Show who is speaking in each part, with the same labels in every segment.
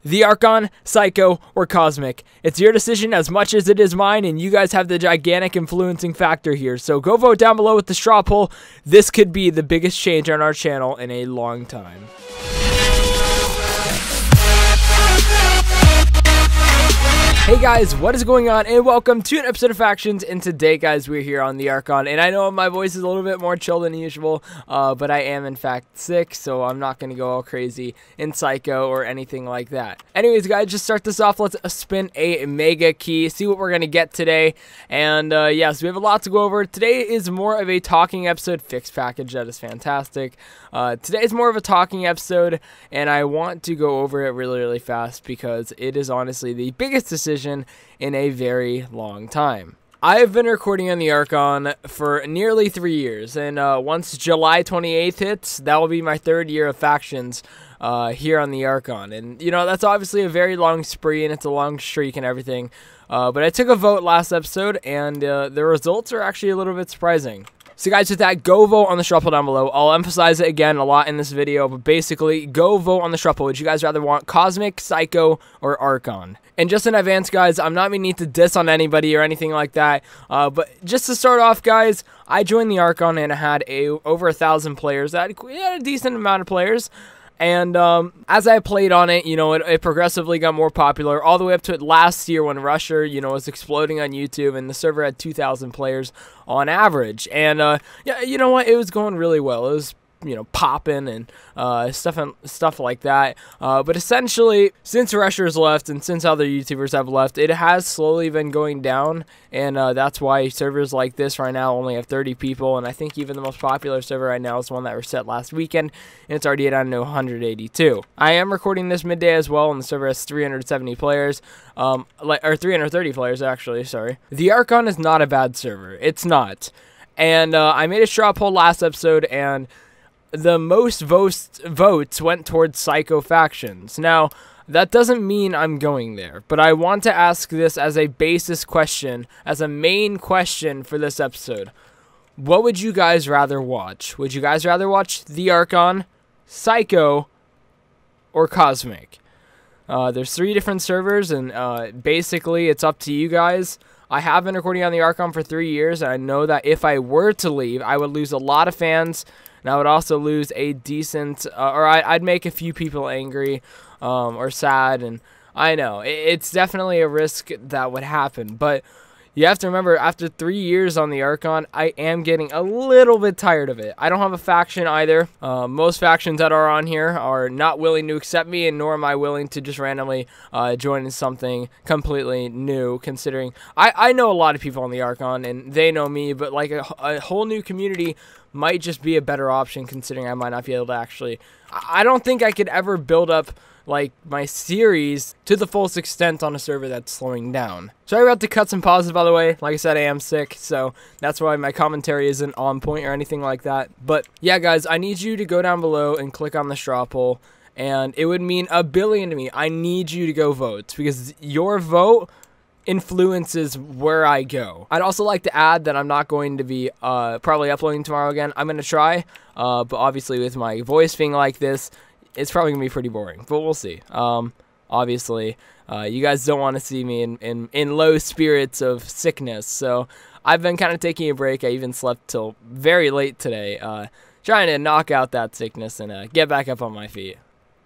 Speaker 1: The Archon, Saico, or Cosmic. It's your decision as much as it is mine, and you guys have the gigantic influencing factor here. So go vote down below with the straw poll. This could be the biggest change on our channel in a long time. Hey guys, what is going on, and welcome to an episode of Factions. And today, guys, we're here on the Archon, and I know my voice is a little bit more chill than usual, but I am in fact sick, so I'm not going to go all crazy in Saico or anything like that. Anyways, guys, just start this off. Let's spin a mega key, see what we're going to get today, and yeah, so we have a lot to go over. Today is more of a talking episode. Fixed package, that is fantastic. Today is more of a talking episode, and I want to go over it really fast because it is honestly the biggest decision in a very long time. I've been recording on the Archon for nearly 3 years, and once July 28th hits, that will be my 3rd year of Factions here on the Archon. And you know, that's obviously a very long spree, and it's a long streak and everything, but I took a vote last episode, and the results are actually a little bit surprising. So guys, with that, go vote on the straw poll down below. I'll emphasize it again a lot in this video, but basically, go vote on the straw poll. Would you guys rather want Cosmic, Saico, or Archon? And just in advance, guys, I'm not meaning to diss on anybody or anything like that, but just to start off, guys, I joined the Archon and I had over 1,000 players. I had a decent amount of players. And as I played on it, you know, it progressively got more popular, all the way up to it last year when Rusher, you know, was exploding on YouTube, and the server had 2,000 players on average. And yeah, you know what, it was going really well. It was, you know, popping and stuff like that. But essentially, since Rusher's left and since other YouTubers have left, it has slowly been going down, and that's why servers like this right now only have 30 people, and I think even the most popular server right now is one that reset last weekend, and it's already down to 182. I am recording this midday as well, and the server has 370 players, or 330 players actually, sorry. The Archon is not a bad server. It's not. And I made a straw poll last episode, and the most votes went towards Saico Factions. Now, that doesn't mean I'm going there, but I want to ask this as a basis question, as a main question for this episode. What would you guys rather watch? Would you guys rather watch the Archon, Saico, or Cosmic? There's 3 different servers, and basically it's up to you guys. I have been recording on the Archon for 3 years, and I know that if I were to leave, I would lose a lot of fans, and I would also lose a decent, or I'd make a few people angry or sad, and I know, it's definitely a risk that would happen, but you have to remember, after 3 years on the Archon, I am getting a little bit tired of it. I don't have a faction either. Most factions that are on here are not willing to accept me, and nor am I willing to just randomly join in something completely new, considering I know a lot of people on the Archon, and they know me, but like a whole new community might just be a better option, considering I might not be able to actually... I don't think I could ever build up like my series to the fullest extent on a server that's slowing down. Sorry about the cuts and pauses, by the way. Like I said, I am sick, so that's why my commentary isn't on point or anything like that. But yeah, guys, I need you to go down below and click on the straw poll, and it would mean a billion to me. I need you to go vote, because your vote influences where I go. I'd also like to add that I'm not going to be probably uploading tomorrow again. I'm going to try, but obviously with my voice being like this, it's probably going to be pretty boring, but we'll see. Obviously, you guys don't want to see me in low spirits of sickness, so I've been kind of taking a break. I even slept till very late today, trying to knock out that sickness and get back up on my feet.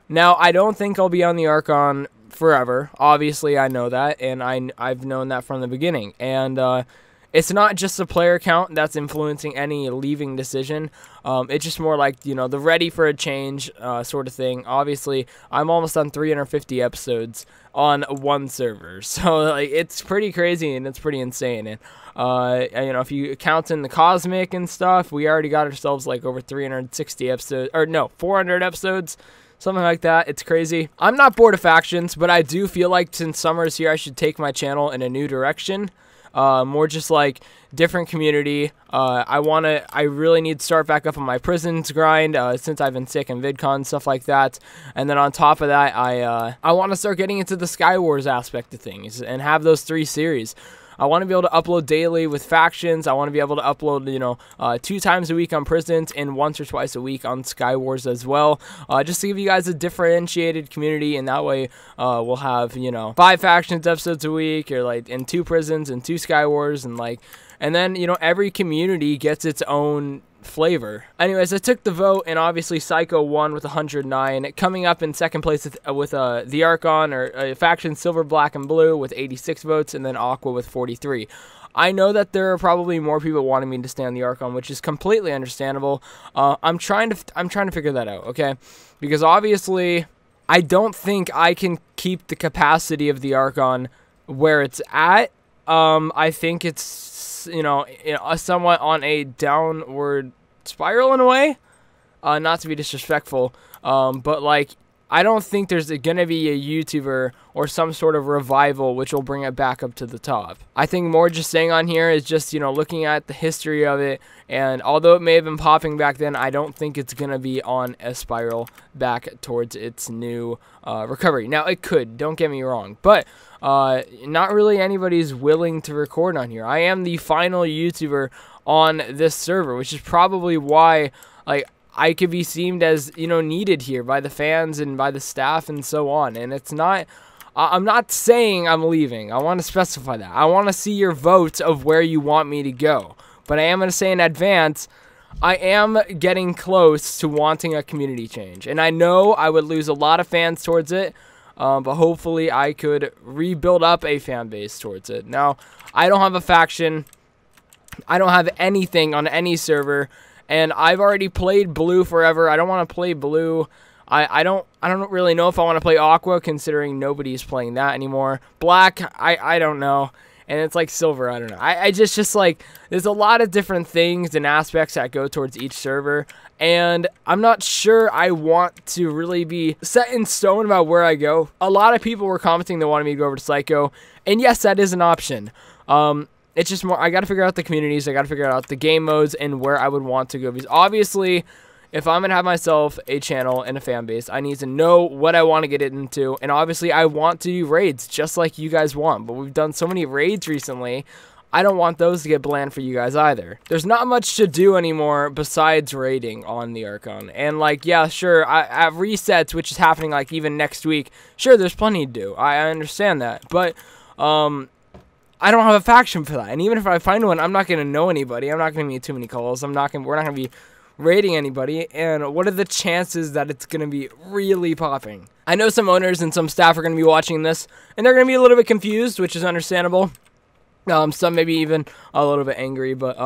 Speaker 1: Now, I don't think I'll be on the Archon forever. Obviously, I know that, and I've known that from the beginning. And it's not just the player count that's influencing any leaving decision. It's just more like, you know, the ready for a change sort of thing. Obviously, I'm almost on 350 episodes on one server, so like it's pretty crazy and it's pretty insane. And you know, if you count in the Cosmic and stuff, we already got ourselves like over 360 episodes, or no, 400 episodes. Something like that. It's crazy. I'm not bored of Factions, but I do feel like since summer is here, I should take my channel in a new direction. More just like different community. I really need to start back up on my prisons grind, since I've been sick and VidCon, stuff like that. And then on top of that, I want to start getting into the Sky Wars aspect of things and have those 3 series. I want to be able to upload daily with factions. I want to be able to upload, you know, 2 times a week on Prisons and once or twice a week on Sky Wars as well, just to give you guys a differentiated community, and that way we'll have, you know, 5 factions episodes a week, or like, and 2 Prisons and 2 Sky Wars, and like, and then, you know, every community gets its own flavor. Anyways, I took the vote, and obviously Saico won with 109. Coming up in second place with TheArchon, or faction Silver, Black, and Blue with 86 votes, and then Aqua with 43. I know that there are probably more people wanting me to stay on the Archon, which is completely understandable. I'm trying to figure that out, okay? Because obviously, I don't think I can keep the capacity of the Archon where it's at. I think it's, you know, somewhat on a downward spiral in a way. Not to be disrespectful, but like, I don't think there's gonna be a YouTuber or some sort of revival which will bring it back up to the top. I think more just staying on here is just, you know, looking at the history of it, and although it may have been popping back then, I don't think it's gonna be on a spiral back towards its new recovery. Now, it could, don't get me wrong, but not really anybody's willing to record on here. I am the final YouTuber on this server, which is probably why, like, I could be seen as, you know, needed here by the fans and by the staff and so on. And it's not, I'm not saying I'm leaving. I want to specify that. I want to see your votes of where you want me to go. But I am going to say in advance, I am getting close to wanting a community change. And I know I would lose a lot of fans towards it, but hopefully I could rebuild up a fan base towards it. Now, I don't have a faction. I don't have anything on any server. And I've already played Blue forever. I don't want to play Blue. I don't really know if I want to play Aqua, considering nobody's playing that anymore. Black, I don't know. And it's like Silver, I don't know. I just like, there's a lot of different things and aspects that go towards each server. And I'm not sure I want to really be set in stone about where I go. A lot of people were commenting they wanted me to go over to Saico. And yes, that is an option. It's just more, I got to figure out the communities, I got to figure out the game modes, and where I would want to go. Because obviously, if I'm going to have myself a channel and a fan base, I need to know what I want to get into. And obviously, I want to do raids, just like you guys want. But we've done so many raids recently, I don't want those to get bland for you guys either. There's not much to do anymore besides raiding on the Archon. And like, yeah, sure, at resets, which is happening like even next week, sure, there's plenty to do. I understand that. But, I don't have a faction for that, and even if I find one, I'm not going to know anybody. I'm not going to meet too many calls. We're not going to be raiding anybody, and what are the chances that it's going to be really popping? I know some owners and some staff are going to be watching this, and they're going to be a little bit confused, which is understandable. Some maybe even a little bit angry, but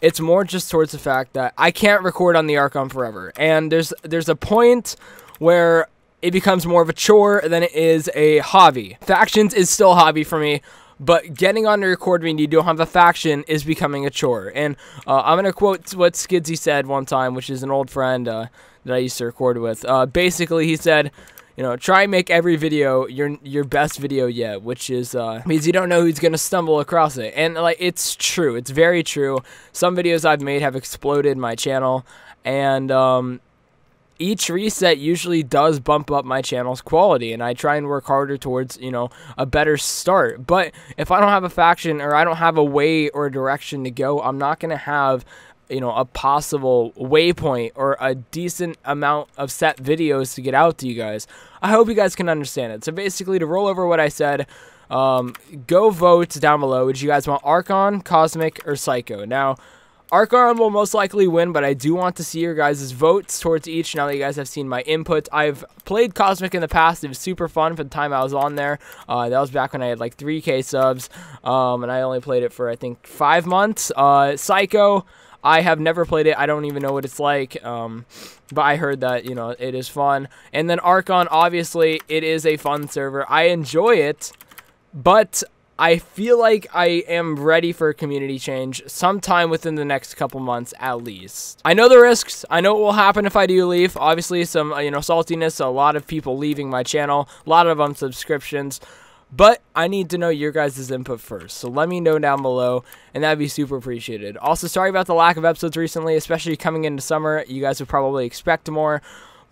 Speaker 1: it's more just towards the fact that I can't record on the Archon forever, and there's a point where it becomes more of a chore than it is a hobby. Factions is still a hobby for me, but getting on to record when you don't have a faction is becoming a chore. And I'm going to quote what Skidsy said one time, which is an old friend that I used to record with. Basically, he said, you know, try and make every video your best video yet, which is because you don't know who's going to stumble across it. And like, it's true. It's very true. Some videos I've made have exploded my channel, and each reset usually does bump up my channel's quality, and I try and work harder towards, you know, a better start. But if I don't have a faction, or I don't have a way or a direction to go, I'm not going to have, you know, a possible waypoint or a decent amount of set videos to get out to you guys. I hope you guys can understand it. So basically, to roll over what I said, go vote down below. Would you guys want Archon, Cosmic, or Saico? Now, Archon will most likely win, but I do want to see your guys' votes towards each now that you guys have seen my input. I've played Cosmic in the past. It was super fun for the time I was on there. That was back when I had like 3K subs, and I only played it for, I think, 5 months. Saico, I have never played it. I don't even know what it's like, but I heard that, you know, it is fun. And then Archon, obviously, it is a fun server. I enjoy it, but I feel like I am ready for a community change sometime within the next couple months at least. I know the risks. I know what will happen if I do leave. Obviously, some, you know, saltiness, a lot of people leaving my channel, a lot of unsubscriptions. But I need to know your guys' input first, so let me know down below, and that'd be super appreciated. Also, sorry about the lack of episodes recently, especially coming into summer. You guys would probably expect more.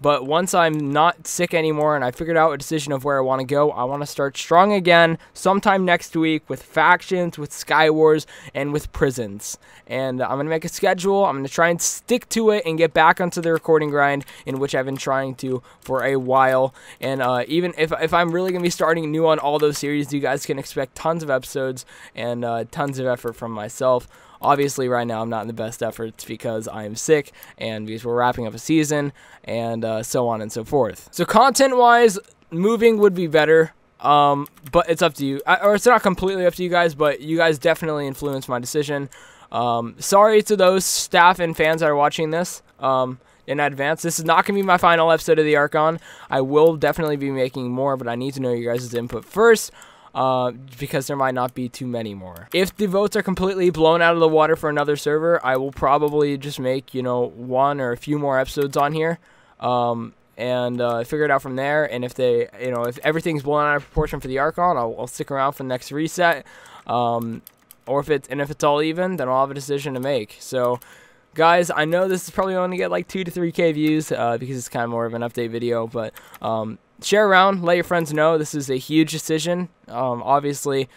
Speaker 1: But once I'm not sick anymore and I figured out a decision of where I want to go, I want to start strong again sometime next week with factions, with Sky Wars, and with prisons. And I'm going to make a schedule. I'm going to try and stick to it and get back onto the recording grind, in which I've been trying to for a while. And even if I'm really going to be starting new on all those series, you guys can expect tons of episodes and tons of effort from myself. Obviously, right now, I'm not in the best efforts because I'm sick and because we're wrapping up a season and so on and so forth. So content-wise, moving would be better, but it's up to you. Or it's not completely up to you guys, but you guys definitely influenced my decision. Sorry to those staff and fans that are watching this in advance. This is not going to be my final episode of the Archon. I will definitely be making more, but I need to know your guys' input first. Because there might not be too many more. If the votes are completely blown out of the water for another server, I will probably just make, you know, one or a few more episodes on here, and figure it out from there. And if they, you know, if everything's blown out of proportion for the Archon, I'll stick around for the next reset. Or if it's all even, then I'll have a decision to make. So, guys, I know this is probably only get like 2 to 3K views, because it's kind of more of an update video, but share around, let your friends know. This is a huge decision. Obviously,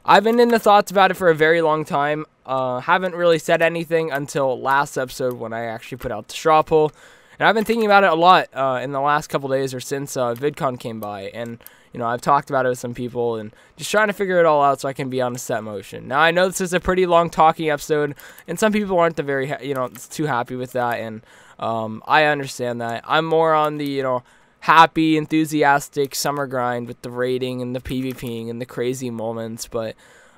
Speaker 1: I've been in the thoughts about it for a very long time. Haven't really said anything until last episode when I actually put out the straw poll. And I've been thinking about it a lot in the last couple days or since VidCon came by. And, you know, I've talked about it with some people and just trying to figure it all out so I can be on a set motion. Now, I know this is a pretty long talking episode, and some people aren't too happy with that. And I understand that. I'm more on the, you know, happy, enthusiastic summer grind with the raiding and the PvPing and the crazy moments. But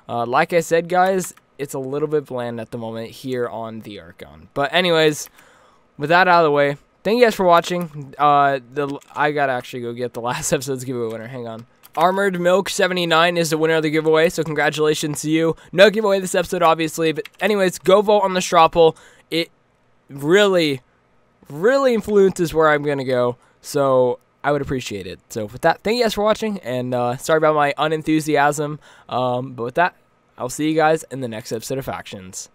Speaker 1: like I said, guys, it's a little bit bland at the moment here on the Archon. But anyways, with that out of the way, thank you guys for watching. I gotta actually go get the last episode's giveaway winner. Hang on. Armored Milk 79 is the winner of the giveaway, so congratulations to you. No giveaway this episode, obviously, but anyways, go vote on the straw poll. It really influences where I'm gonna go. So I would appreciate it. So with that, thank you guys for watching, and sorry about my unenthusiasm. But with that, I'll see you guys in the next episode of Factions.